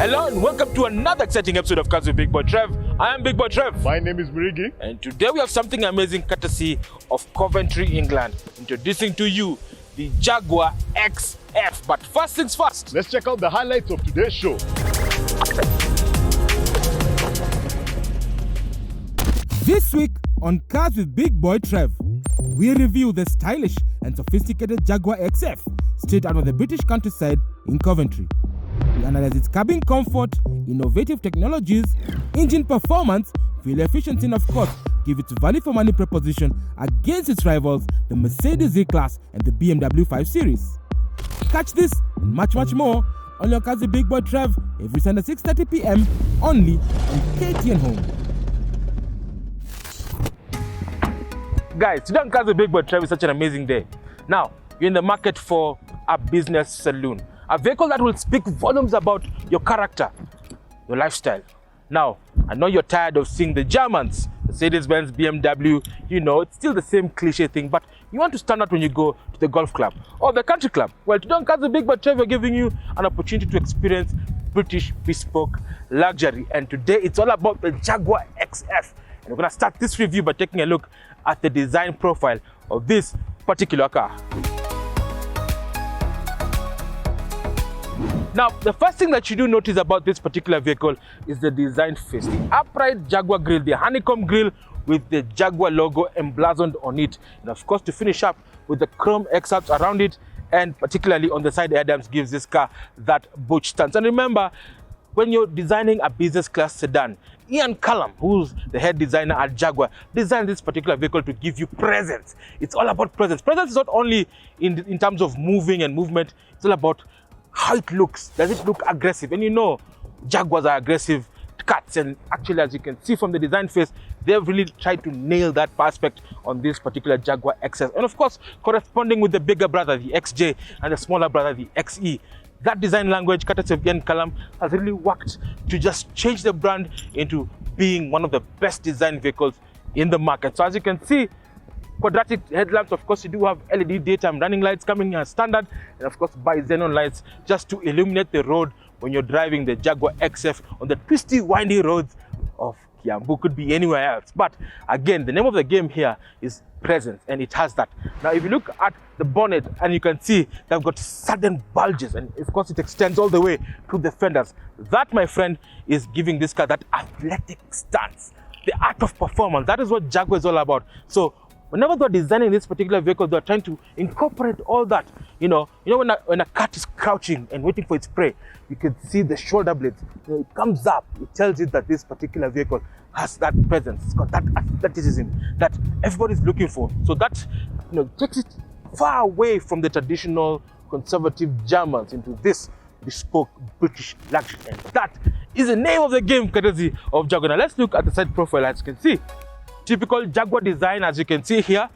Hello and welcome to another exciting episode of Cars with Big Boy Trev. I am Big Boy Trev. My name is Mirigi. And today we have something amazing courtesy of Coventry, England. Introducing to you the Jaguar XF. But first things first. Let's check out the highlights of today's show. This week on Cars with Big Boy Trev, we review the stylish and sophisticated Jaguar XF straight out of the British countryside in Coventry. We analyze its cabin comfort, innovative technologies, engine performance, fuel efficiency, and of course, give its value for money proposition against its rivals, the Mercedes E-Class and the BMW 5 Series. Catch this and much more on your Cars with Big Boy Trev every Sunday 6:30 p.m. only on KTN Home. Guys, today on Cars with Big Boy Trev is such an amazing day. Now, you're in the market for a business saloon. A vehicle that will speak volumes about your character, your lifestyle. Now, I know you're tired of seeing the Germans, Mercedes-Benz, BMW, it's still the same cliche thing, but you want to stand out when you go to the golf club or the country club. Well, today on Cars with Big Boy Trev, we're giving you an opportunity to experience British bespoke luxury. And today, it's all about the Jaguar XF. And we're going to start this review by taking a look at the design profile of this particular car. Now, the first thing that you do notice about this particular vehicle is the design face. The upright Jaguar grille, the honeycomb grille with the Jaguar logo emblazoned on it. And of course, to finish up with the chrome X-ups around it, and particularly on the side Adams gives this car that butch stance. And remember, when you're designing a business class sedan, Ian Callum, who's the head designer at Jaguar, designed this particular vehicle to give you presence. It's all about presence. Presence is not only in terms of moving and movement, it's all about how it looks. Does it look aggressive? And Jaguars are aggressive cats, and actually, as you can see from the design phase, they've really tried to nail that aspect on this particular Jaguar XF. And of course, corresponding with the bigger brother, the XJ, and the smaller brother, the XE. That design language, courtesy of Ian Callum, has really worked to just change the brand into being one of the best design vehicles in the market. So as you can see, quadratic headlamps, of course, you do have LED daytime running lights coming as standard, and of course, bi-xenon lights just to illuminate the road when you're driving the Jaguar XF on the twisty, windy roads of Kiambu. Could be anywhere else. But again, the name of the game here is presence, and it has that. Now, if you look at the bonnet, and you can see they've got sudden bulges, and of course, it extends all the way to the fenders. That, my friend, is giving this car that athletic stance, the art of performance. That is what Jaguar is all about. So whenever they're designing this particular vehicle, they're trying to incorporate all that. When a cat is crouching and waiting for its prey, you can see the shoulder blades. It comes up. It tells you that this particular vehicle has that presence. It's got that athleticism that everybody's looking for. So that takes it far away from the traditional conservative Germans into this bespoke British luxury. And that is the name of the game, courtesy of Jaguar. Now let's look at the side profile. As you can see, typical Jaguar design, as you can see here,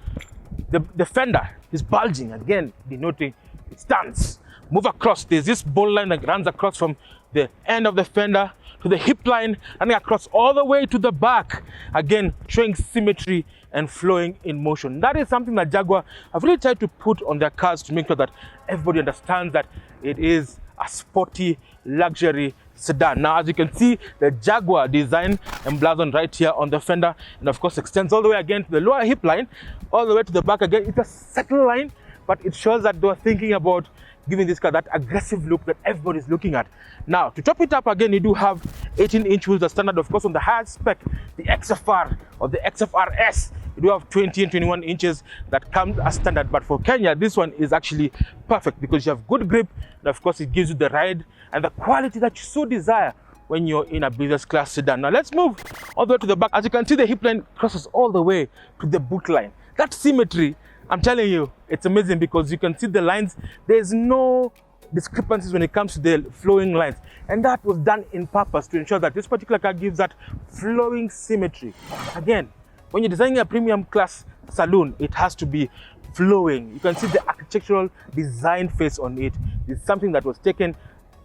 the fender is bulging, again denoting its stance. Move across, there's this bone line that runs across from the end of the fender to the hip line, and across all the way to the back, again showing symmetry and flowing in motion. That is something that Jaguar have really tried to put on their cars to make sure that everybody understands that it is a sporty luxury sedan. Now, as you can see, the Jaguar design emblazoned right here on the fender, and of course extends all the way again to the lower hip line, all the way to the back again. It's a subtle line, but it shows that they were thinking about giving this car that aggressive look that everybody's looking at. Now, to top it up again, you do have 18-inch wheels, the standard. Of course, on the higher spec, the XFR or the XFRS, you do have 20 and 21 inches that comes as standard. But for Kenya, this one is actually perfect because you have good grip, and of course, it gives you the ride and the quality that you so desire when you're in a business class sedan. Now, let's move all the way to the back. As you can see, the hip line crosses all the way to the boot line. That symmetry, I'm telling you, it's amazing because you can see the lines. There's no discrepancies when it comes to the flowing lines. And that was done in purpose to ensure that this particular car gives that flowing symmetry. Again, when you're designing a premium class saloon, it has to be flowing. You can see the architectural design face on it. It's something that was taken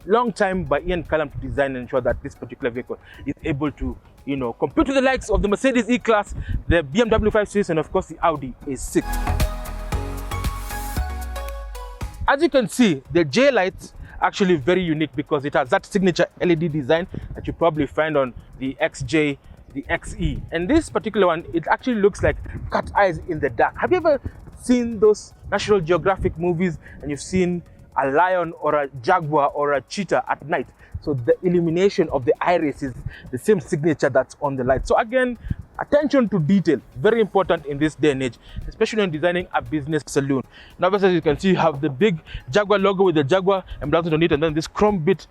long time by Ian Callum to design and ensure that this particular vehicle is able to compete with the likes of the Mercedes E-Class, the BMW 5 Series, and of course the Audi A6. As you can see, the J lights actually very unique because it has that signature LED design that you probably find on the XJ, the XE. And this particular one, it actually looks like cat eyes in the dark. Have you ever seen those National Geographic movies and you've seen a lion or a jaguar or a cheetah at night? So the illumination of the iris is the same signature that's on the light. So again, attention to detail, very important in this day and age, especially when designing a business saloon. Now, as you can see, you have the big Jaguar logo with the Jaguar emblazoned on it, and then this chrome bit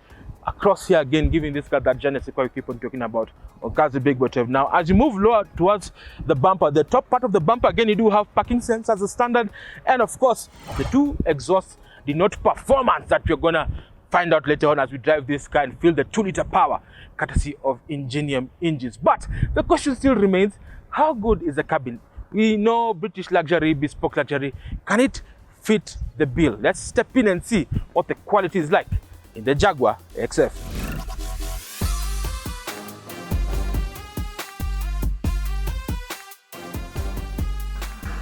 across here again, giving this car that je ne sais quoi we keep on talking about on cars with Big Boy Trev. Now, as you move lower towards the bumper, the top part of the bumper, again, you do have parking sensors as a standard, and of course, the two exhausts denote performance that you're gonna find out later on as we drive this car and feel the 2-liter power courtesy of Ingenium engines. But the question still remains, how good is the cabin? We know British luxury, bespoke luxury. Can it fit the bill? Let's step in and see what the quality is like in the Jaguar XF.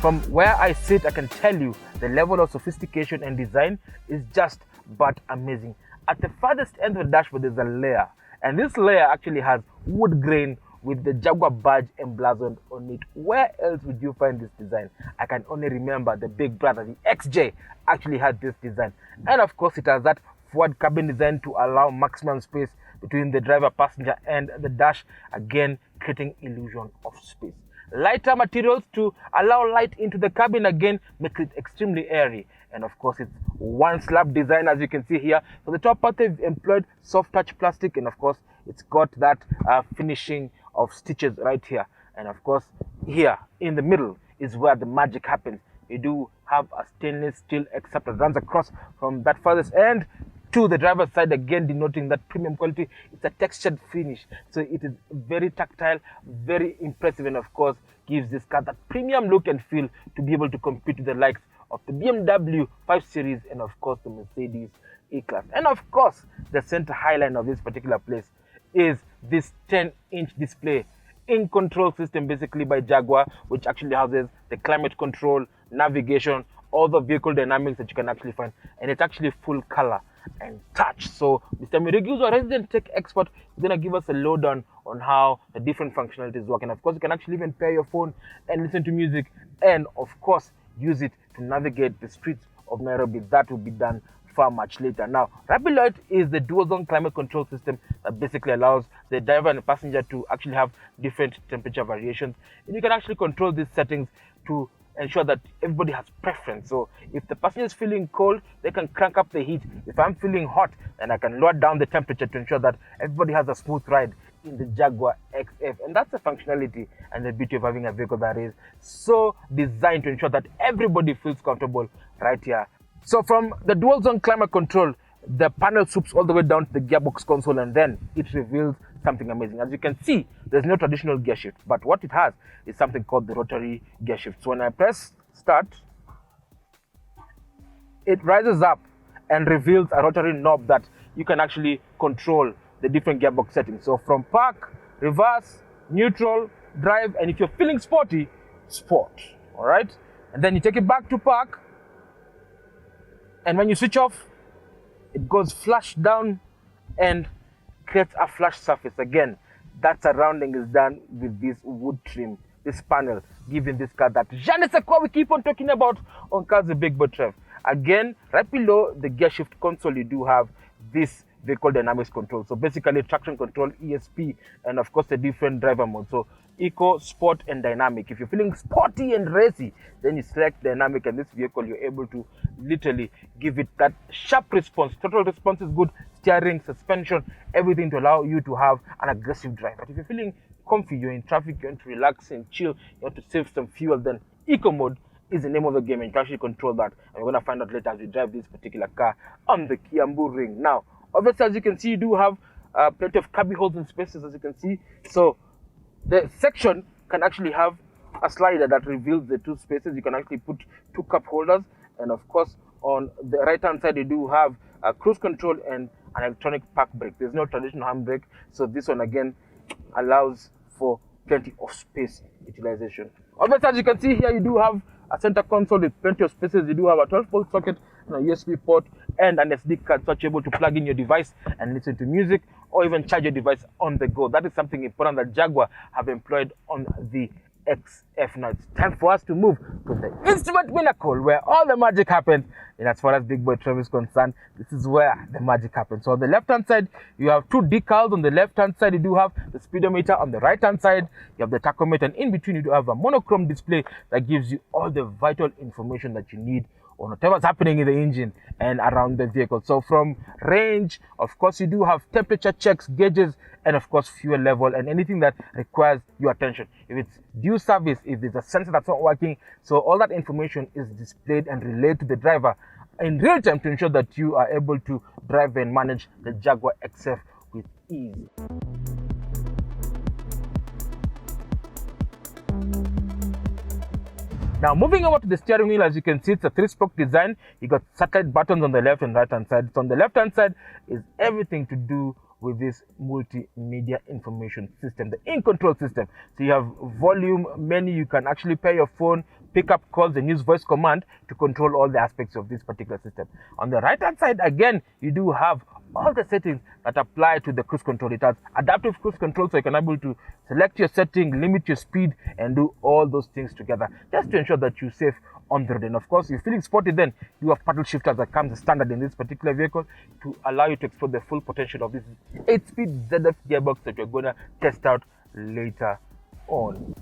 From where I sit, I can tell you the level of sophistication and design is just but amazing. At the farthest end of the dashboard, there's a layer, and this layer actually has wood grain with the Jaguar badge emblazoned on it. Where else would you find this design? I can only remember the big brother, the XJ, actually had this design. And of course, it has that forward cabin design to allow maximum space between the driver, passenger, and the dash, again creating illusion of space. Lighter materials to allow light into the cabin, again makes it extremely airy. And of course, it's one slab design, as you can see here. For the top part, they've employed soft touch plastic, and of course, it's got that finishing of stitches right here. And of course, here in the middle is where the magic happens. You do have a stainless steel except that runs across from that furthest end to the driver's side, again denoting that premium quality. It's a textured finish, so it is very tactile, very impressive, and of course gives this car that premium look and feel to be able to compete with the likes of the BMW 5 Series and of course the Mercedes E-Class. And of course, the center highlight of this particular place is this 10-inch display in control system, basically by Jaguar, which actually houses the climate control, navigation, all the vehicle dynamics that you can actually find, and it's actually full color and touch. So Mr. Mirigiu's our resident tech expert is going to give us a lowdown on how the different functionalities work. And of course, you can actually even pair your phone and listen to music, and of course use it to navigate the streets of Nairobi. That will be done far much later. Now, Rapid Light is the dual zone climate control system that basically allows the driver and the passenger to actually have different temperature variations, and you can actually control these settings to ensure that everybody has preference. So if the passenger is feeling cold, they can crank up the heat. If I'm feeling hot, then I can lower down the temperature to ensure that everybody has a smooth ride in the Jaguar XF. And that's the functionality and the beauty of having a vehicle that is so designed to ensure that everybody feels comfortable right here. So from the dual zone climate control, the panel swoops all the way down to the gearbox console, and then it reveals something amazing. As you can see, there's no traditional gear shift, but what it has is something called the rotary gear shift. So when I press start, it rises up and reveals a rotary knob that you can actually control the different gearbox settings. So from park, reverse, neutral, drive, and if you're feeling sporty, sport. All right, and then you take it back to park, and when you switch off, it goes flush down and creates a flush surface. Again, that surrounding is done with this wood trim, this panel, giving this car that je ne sais quoi we keep on talking about on cars with Big Boy Trev. Again, right below the gear shift console, you do have this vehicle dynamics control. So basically traction control, ESP, and of course the different driver modes. So eco, sport, and dynamic. If you're feeling sporty and racy, then you select dynamic, and this vehicle you're able to literally give it that sharp response. Total response is good, steering, suspension, everything to allow you to have an aggressive drive. But if you're feeling comfy, you're in traffic, you want to relax and chill, you want to save some fuel, then eco mode is the name of the game, and you can actually control that. And we're going to find out later as we drive this particular car on the Kiambu Ring. Now, obviously, as you can see, you do have plenty of cubby holes and spaces, as you can see. So the section can actually have a slider that reveals the two spaces. You can actually put two cup holders, and of course on the right hand side you do have a cruise control and an electronic park brake. There's no traditional handbrake, so this one again allows for plenty of space utilization. Obviously, as you can see here, you do have a center console with plenty of spaces. You do have a 12-volt socket a USB port and an SD card, so you're able to plug in your device and listen to music or even charge your device on the go. That is something important that Jaguar have employed on the XF. Now it's time for us to move to the instrument pinnacle where all the magic happens. And as far as Big Boy Trev is concerned, this is where the magic happens. So on the left hand side, you have two decals. On the left hand side, you do have the speedometer. On the right hand side, you have the tachometer. And in between, you do have a monochrome display that gives you all the vital information that you need on whatever's happening in the engine and around the vehicle. So from range, of course, you do have temperature checks, gauges, and of course fuel level and anything that requires your attention. If it's due service, if there's a sensor that's not working, so all that information is displayed and relayed to the driver in real time to ensure that you are able to drive and manage the Jaguar XF with ease. Now moving over to the steering wheel, as you can see, it's a 3-spoke design. You got satellite buttons on the left and right hand side. So on the left hand side is everything to do with this multimedia information system, the in-control system. So you have volume, menu, you can actually pair your phone, pick up calls and use voice command to control all the aspects of this particular system. On the right hand side, again, you do have all the settings that apply to the cruise control. It has adaptive cruise control, so you can be able to select your setting, limit your speed, and do all those things together just to ensure that you're safe on the road. And of course, if you're feeling sporty, then you have paddle shifters that comes as standard in this particular vehicle to allow you to explore the full potential of this 8-speed ZF gearbox that we're going to test out later on.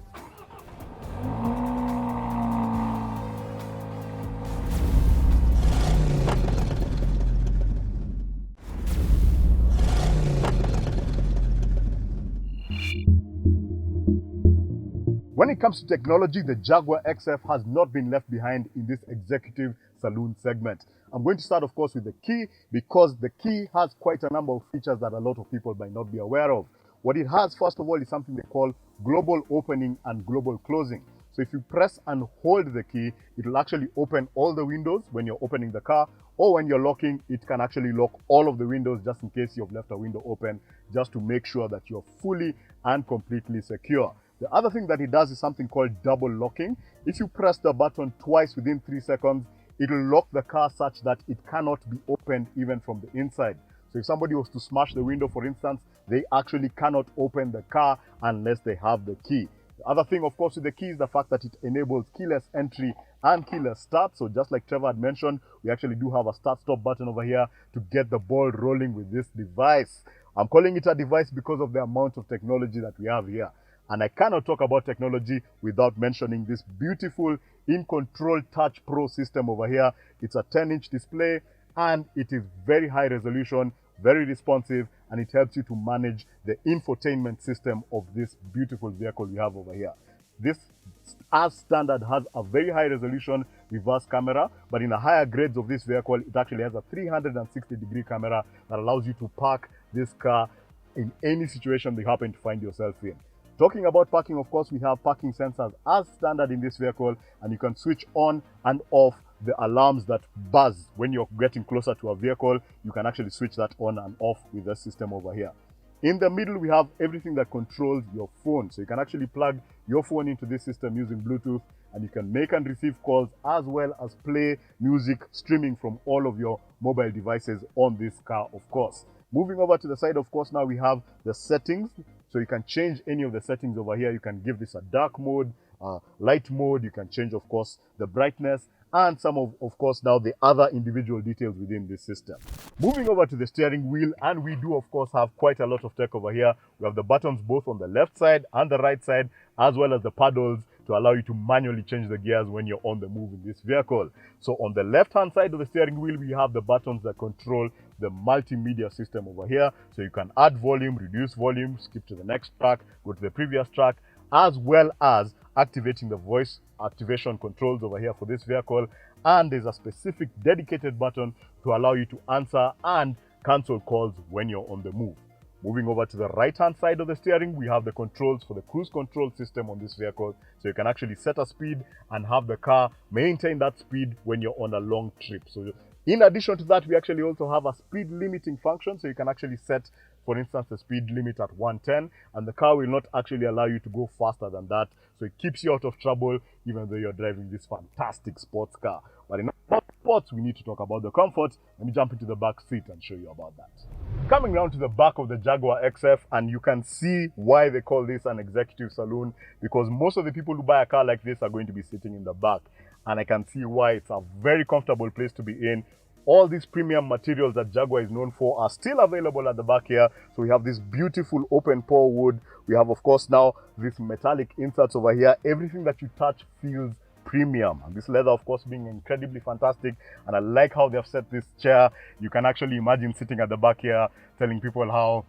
When it comes to technology, the Jaguar XF has not been left behind in this executive saloon segment. I'm going to start, of course, with the key, because the key has quite a number of features that a lot of people might not be aware of. What it has, first of all, is something they call global opening and global closing. So if you press and hold the key, it will actually open all the windows when you're opening the car, or when you're locking, it can actually lock all of the windows just in case you've left a window open, just to make sure that you're fully and completely secure. The other thing that it does is something called double locking. If you press the button twice within 3 seconds, it will lock the car such that it cannot be opened even from the inside. So if somebody was to smash the window, for instance, they actually cannot open the car unless they have the key. The other thing, of course, with the key is the fact that it enables keyless entry and keyless start. So just like Trevor had mentioned, we actually do have a start-stop button over here to get the ball rolling with this device. I'm calling it a device because of the amount of technology that we have here. And I cannot talk about technology without mentioning this beautiful in-control touch pro system over here. It's a 10-inch display and it is very high resolution, very responsive, and it helps you to manage the infotainment system of this beautiful vehicle we have over here. This, as standard, has a very high resolution reverse camera, but in the higher grades of this vehicle, it actually has a 360-degree camera that allows you to park this car in any situation you happen to find yourself in. Talking about parking, of course, we have parking sensors as standard in this vehicle, and you can switch on and off the alarms that buzz when you're getting closer to a vehicle. You can actually switch that on and off with the system over here. In the middle, we have everything that controls your phone. So you can actually plug your phone into this system using Bluetooth, and you can make and receive calls as well as play music streaming from all of your mobile devices on this car, of course. Moving over to the side, of course, now we have the settings. So you can change any of the settings over here. You can give this a dark mode, light mode. You can change, of course, the brightness and some of course, now the other individual details within this system. Moving over to the steering wheel, and we do, of course, have quite a lot of tech over here. We have the buttons both on the left side and the right side, as well as the paddles to allow you to manually change the gears when you're on the move in this vehicle. So on the left-hand side of the steering wheel, we have the buttons that control the multimedia system over here. So you can add volume, reduce volume, skip to the next track, go to the previous track, as well as activating the voice activation controls over here for this vehicle. And there's a specific dedicated button to allow you to answer and cancel calls when you're on the move. Moving over to the right-hand side of the steering, we have the controls for the cruise control system on this vehicle. So you can actually set a speed and have the car maintain that speed when you're on a long trip. So in addition to that, we actually also have a speed limiting function. So you can actually set, for instance, the speed limit at 110, and the car will not actually allow you to go faster than that. So it keps you out of trouble, even though you're driving this fantastic sports car. But in sports, we need to talk about the comfort. Let me jump into the back seat and show you about that. Coming down to the back of the Jaguar XF, and you can see why they call this an executive saloon, because most of the people who buy a car like this are going to be sitting in the back, and I can see why. It's a very comfortable place to be in. All these premium materials that Jaguar is known for are still available at the back here. So we have this beautiful open pore wood. We have, of course, now this metallic inserts over here. Everything that you touch feels premium, and this leather, of course, being incredibly fantastic. And I like how they've set this chair. You can actually imagine sitting at the back here telling people how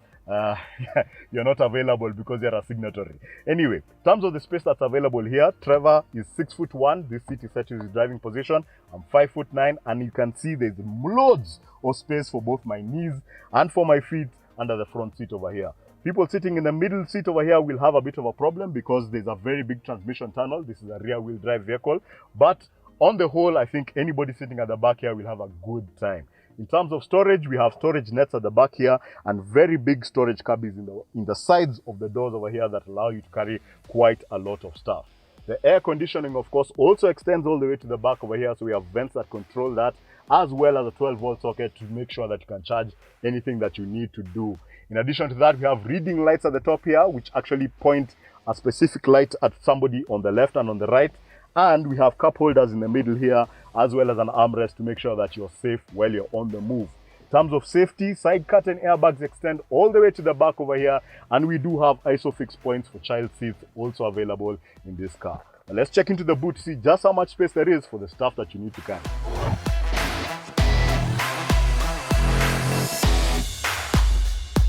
you're not available because you're a signatory. Anyway, in terms of the space that's available here, Trevor is 6'1". This seat is set to his driving position. I'm 5'9", and you can see there's loads of space for both my knees and for my feet under the front seat over here. People sitting in the middle seat over here will have a bit of a problem because there's a very big transmission tunnel. This is a rear-wheel drive vehicle, but on the whole, I think anybody sitting at the back here will have a good time. In terms of storage, we have storage nets at the back here and very big storage cubbies in the sides of the doors over here that allow you to carry quite a lot of stuff. The air conditioning, of course, also extends all the way to the back over here, so we have vents that control that, as well as a 12-volt socket to make sure that you can charge anything that you need to do. In addition to that, we have reading lights at the top here, which actually point a specific light at somebody on the left and on the right. And we have cup holders in the middle here, as well as an armrest to make sure that you're safe while you're on the move. In terms of safety, side curtain airbags extend all the way to the back over here, and we do have ISOFIX points for child seats also available in this car. Now let's check into the boot to see just how much space there is for the stuff that you need to carry.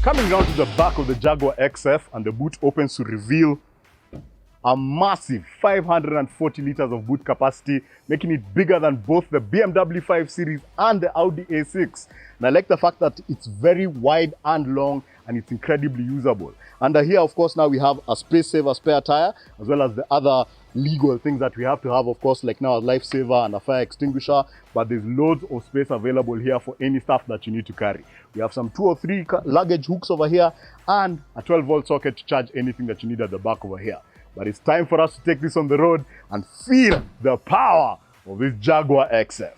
Coming down to the back of the Jaguar XF, and the boot opens to reveal a massive 540 liters of boot capacity, making it bigger than both the BMW 5 Series and the Audi A6. And I like the fact that it's very wide and long, and it's incredibly usable. Under here, of course, now we have a space saver spare tire, as well as the other legal things that we have to have, of course, like now a lifesaver and a fire extinguisher. But there's loads of space available here for any stuff that you need to carry. We have some 2 or 3 luggage hooks over here and a 12-volt socket to charge anything that you need at the back over here. But it's time for us to take this on the road and feel the power of this Jaguar XF.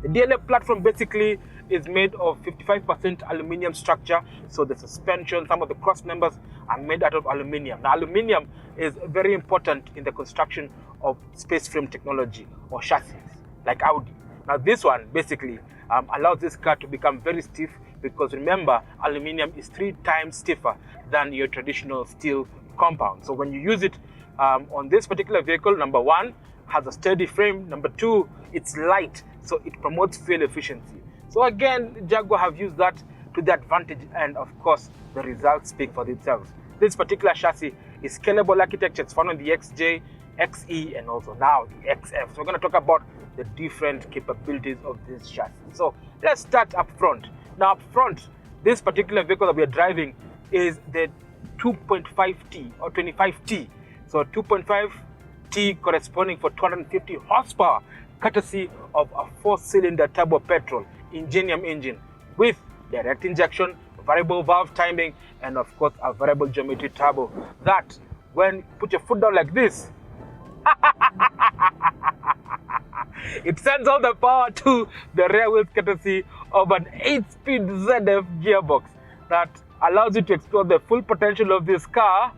The DLF platform basically is made of 55% aluminium structure, so the suspension, some of the cross members are made out of aluminium. Now, aluminium is very important in the construction of space frame technology or chassis, like Audi. Now, this one basically allows this car to become very stiff, because remember, aluminium is 3 times stiffer than your traditional steel compound. So when you use it on this particular vehicle, number 1, has a sturdy frame, number 2, it's light, so it promotes fuel efficiency. So again, Jaguar have used that to their advantage, and of course, the results speak for themselves. This particular chassis is scalable architecture. It's found on the XJ, XE, and also now the XF. So we're going to talk about the different capabilities of this chassis. So let's start up front. Now up front, this particular vehicle that we are driving is the 2.5T or 25T. So 2.5T corresponding for 250 horsepower, courtesy of a 4-cylinder turbo petrol Ingenium engine with direct injection, variable valve timing, and of course a variable geometry turbo that when you put your foot down like this, it sends all the power to the rear wheels, courtesy of an 8-speed ZF gearbox that allows you to explore the full potential of this car,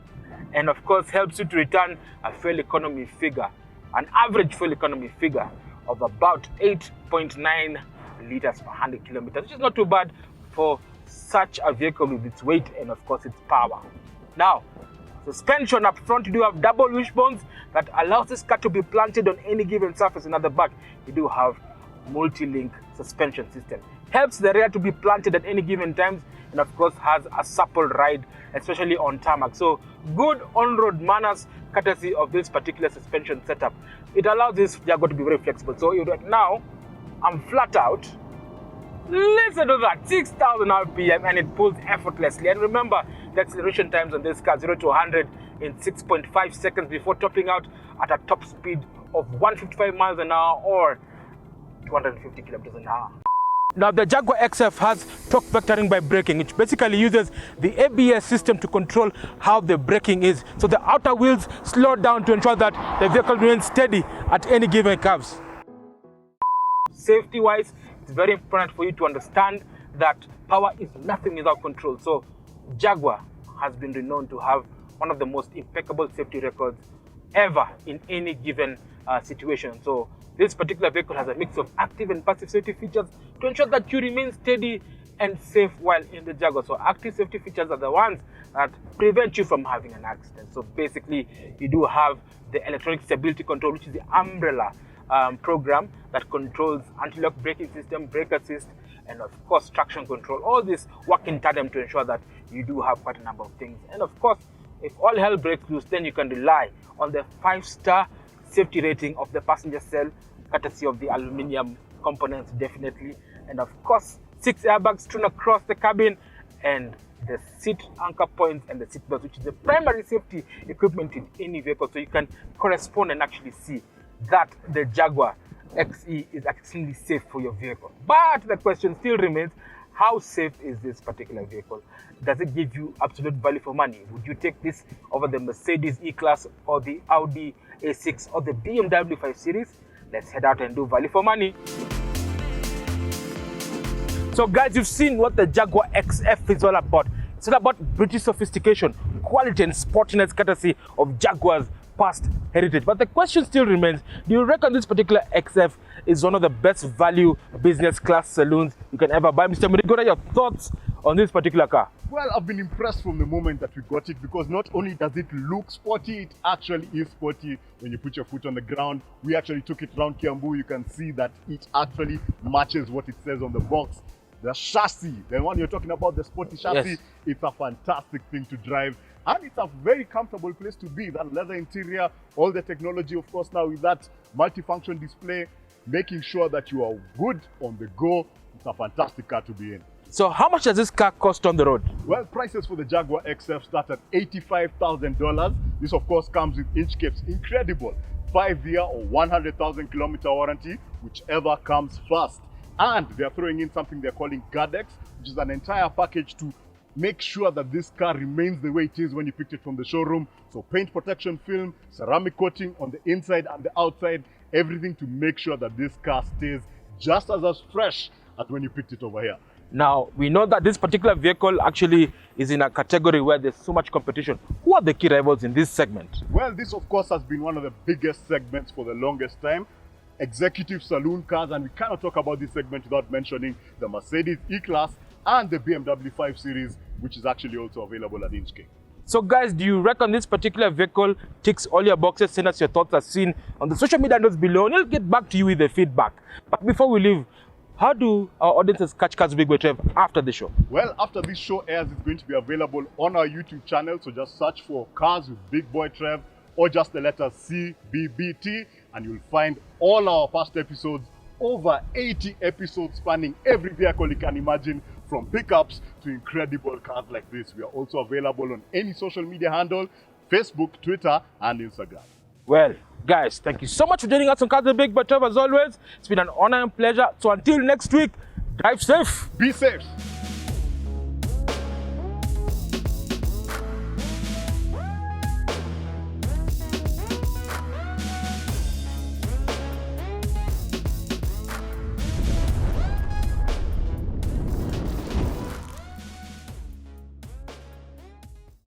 and of course helps you to return a fuel economy figure, an average fuel economy figure of about 8.9 liters per 100 kilometers, which is not too bad for such a vehicle with its weight and of course its power. Now, suspension up front, you do have double wishbones that allows this car to be planted on any given surface. And at the back, you do have multi-link suspension system. Helps the rear to be planted at any given times, and of course has a supple ride, especially on tarmac. So good on-road manners, courtesy of this particular suspension setup. It allows this Jaguar to be very flexible. So right now, I'm flat out. Listen to that, 6,000 RPM, and it pulls effortlessly. And remember, the acceleration times on this car, 0 to 100 in 6.5 seconds before topping out at a top speed of 155 miles an hour or 250 kilometers an hour. Now, the Jaguar XF has torque vectoring by braking, which basically uses the ABS system to control how the braking is. So the outer wheels slow down to ensure that the vehicle remains steady at any given curves. Safety-wise, it's very important for you to understand that power is nothing without control. So Jaguar has been renowned to have one of the most impeccable safety records ever in any given situation. So this particular vehicle has a mix of active and passive safety features to ensure that you remain steady and safe while in the Jaguar. So active safety features are the ones that prevent you from having an accident. So basically, you do have the electronic stability control, which is the umbrella program that controls anti-lock braking system, brake assist, and of course traction control. All this work in tandem to ensure that you do have quite a number of things. And of course, if all hell breaks loose, then you can rely on the 5-star safety rating of the passenger cell, courtesy of the aluminium components, definitely. And of course, 6 airbags strewn across the cabin, and the seat anchor points and the seat belts, which is the primary safety equipment in any vehicle. So you can correspond and actually see that the Jaguar XE is extremely safe for your vehicle. But the question still remains, how safe is this particular vehicle? Does it give you absolute value for money? Would you take this over the Mercedes E-Class or the Audi A6 or the BMW 5 Series? Let's head out and do value for money. So guys, you've seen what the Jaguar XF is all about. It's all about British sophistication, quality and sportiness courtesy of Jaguar's past heritage. But the question still remains, do you reckon this particular XF is one of the best value business class saloons you can ever buy? Mr. Murigo, what are your thoughts on this particular car? Well, I've been impressed from the moment that we got it, because not only does it look sporty, it actually is sporty when you put your foot on the ground. We actually took it around Kiambu. You can see that it actually matches what it says on the box. The chassis, the one you're talking about, the sporty chassis, yes. It's a fantastic thing to drive. And it's a very comfortable place to be. That leather interior, all the technology, of course, now with that multifunction display, making sure that you are good on the go. It's a fantastic car to be in. So how much does this car cost on the road? Well, prices for the Jaguar XF start at $85,000. This, of course, comes with Inchcape's incredible 5-year or 100,000 kilometer warranty, whichever comes first. And they're throwing in something they're calling Gardex, which is an entire package to make sure that this car remains the way it is when you picked it from the showroom. So paint protection film, ceramic coating on the inside and the outside, everything to make sure that this car stays just as fresh as when you picked it over here. Now, we know that this particular vehicle actually is in a category where there's so much competition. Who are the key rivals in this segment? Well, this of course has been one of the biggest segments for the longest time. Executive saloon cars, and we cannot talk about this segment without mentioning the Mercedes E-Class and the BMW 5 Series, which is actually also available at Inchcape. So guys, do you reckon this particular vehicle ticks all your boxes? Send us your thoughts as seen on the social media notes below, and we'll get back to you with the feedback. But before we leave, how do our audiences catch Cars with Big Boy Trev after the show? Well, after this show airs, it's going to be available on our YouTube channel. So just search for Cars with Big Boy Trev, or just the letter CBBT, and you'll find all our past episodes, over 80 episodes spanning every vehicle you can imagine, from pickups to incredible cars like this. We are also available on any social media handle, Facebook, Twitter, and Instagram. Well, guys, thank you so much for joining us on Cars with Big Boy Trev as always. It's been an honor and pleasure. So until next week, drive safe. Be safe.